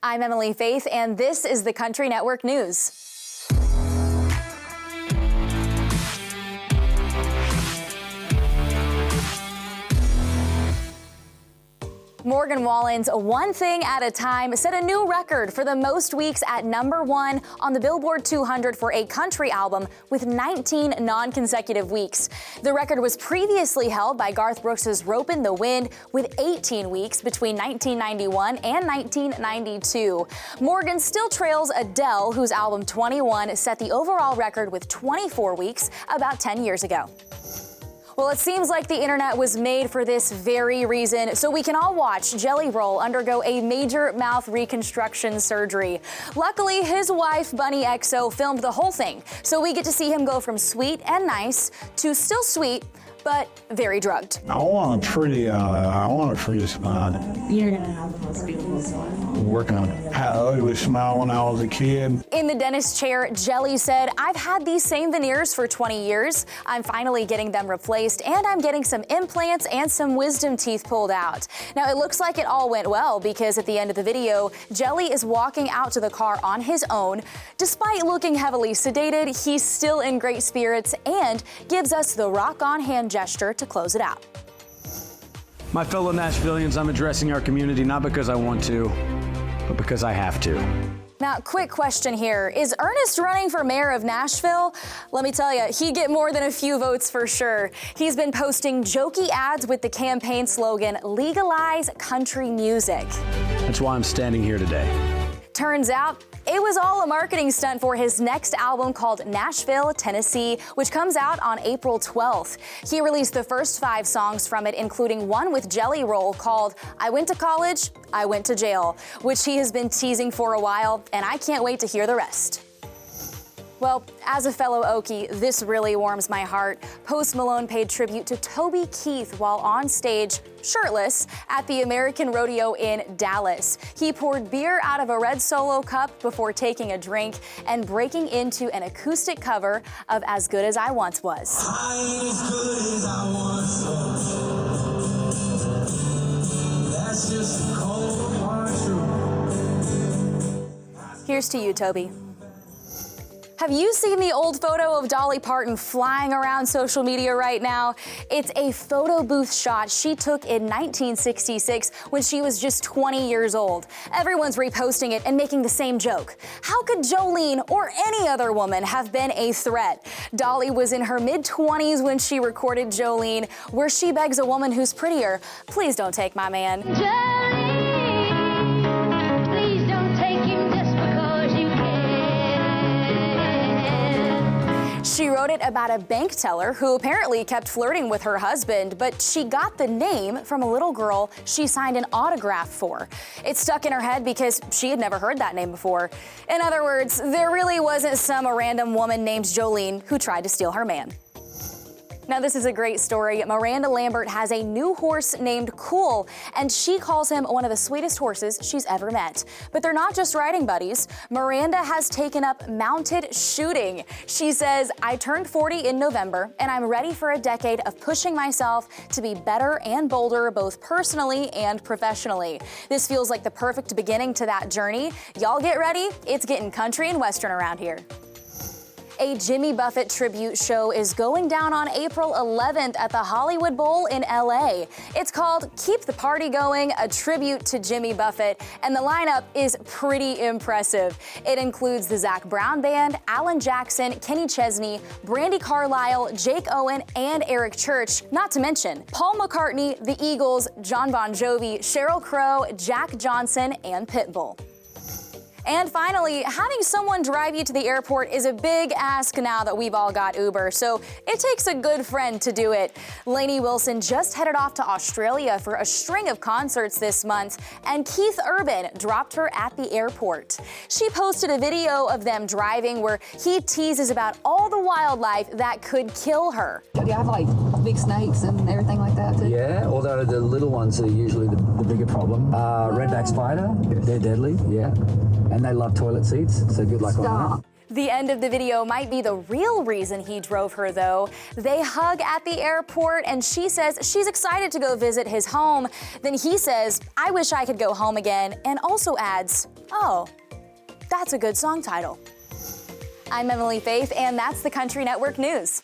I'm Emily Faith, and this is the Country Network News. Morgan Wallen's One Thing at a Time set a new record for the most weeks at #1 on the Billboard 200 for a country album with 19 non-consecutive weeks. The record was previously held by Garth Brooks' Ropin' the Wind with 18 weeks between 1991 and 1992. Morgan still trails Adele, whose album 21 set the overall record with 24 weeks about 10 years ago. Well, it seems like the internet was made for this very reason, so we can all watch Jelly Roll undergo a major mouth reconstruction surgery. Luckily, his wife, Bunny XO, filmed the whole thing, so we get to see him go from sweet and nice to still sweet, but very drugged. I want a pretty smile. You're gonna have the most beautiful smile. Working on how ugly smile when I was a kid. In the dentist chair, Jelly said, "I've had these same veneers for 20 years. I'm finally getting them replaced, and I'm getting some implants and some wisdom teeth pulled out." Now, it looks like it all went well because at the end of the video, Jelly is walking out to the car on his own. Despite looking heavily sedated, he's still in great spirits and gives us the rock on hand gesture to close it out. My fellow Nashvillians, I'm addressing our community not because I want to, but because I have to. Now, quick question here. Is Ernest running for mayor of Nashville? Let me tell you, he'd get more than a few votes for sure. He's been posting jokey ads with the campaign slogan, "Legalize country music." That's why I'm standing here today. Turns out, it was all a marketing stunt for his next album called Nashville, Tennessee, which comes out on April 12th. He released the first 5 songs from it, including one with Jelly Roll called "I Went to College, I Went to Jail," which he has been teasing for a while, and I can't wait to hear the rest. Well, as a fellow Okie, this really warms my heart. Post Malone paid tribute to Toby Keith while on stage, shirtless, at the American Rodeo in Dallas. He poured beer out of a red Solo cup before taking a drink and breaking into an acoustic cover of As Good As I Once Was. I ain't as good as I once was. That's just the cold hard truth. Here's to you, Toby. Have you seen the old photo of Dolly Parton flying around social media right now? It's a photo booth shot she took in 1966 when she was just 20 years old. Everyone's reposting it and making the same joke. How could Jolene or any other woman have been a threat? Dolly was in her mid-20s when she recorded Jolene, where she begs a woman who's prettier, "Please don't take my man." She wrote it about a bank teller who apparently kept flirting with her husband, but she got the name from a little girl she signed an autograph for. It stuck in her head because she had never heard that name before. In other words, there really wasn't some random woman named Jolene who tried to steal her man. Now, this is a great story. Miranda Lambert has a new horse named Cool, and she calls him one of the sweetest horses she's ever met. But they're not just riding buddies. Miranda has taken up mounted shooting. She says, "I turned 40 in November, and I'm ready for a decade of pushing myself to be better and bolder, both personally and professionally. This feels like the perfect beginning to that journey. Y'all get ready. It's getting country and western around here." A Jimmy Buffett tribute show is going down on April 11th at the Hollywood Bowl in LA. It's called Keep the Party Going, a tribute to Jimmy Buffett, and the lineup is pretty impressive. It includes the Zac Brown Band, Alan Jackson, Kenny Chesney, Brandi Carlile, Jake Owen, and Eric Church, not to mention Paul McCartney, the Eagles, John Bon Jovi, Sheryl Crow, Jack Johnson, and Pitbull. And finally, having someone drive you to the airport is a big ask now that we've all got Uber, so it takes a good friend to do it. Lainey Wilson just headed off to Australia for a string of concerts this month, and Keith Urban dropped her at the airport. She posted a video of them driving where he teases about all the wildlife that could kill her. Do you have like big snakes and everything like that too? Yeah, although the little ones are usually the bigger problem. Redback spider, they're deadly, yeah. And they love toilet seats, so good luck on that. The end of the video might be the real reason he drove her, though. They hug at the airport, and she says she's excited to go visit his home. Then he says, "I wish I could go home again," and also adds, "Oh, that's a good song title." I'm Emily Faith, and that's the Country Network News.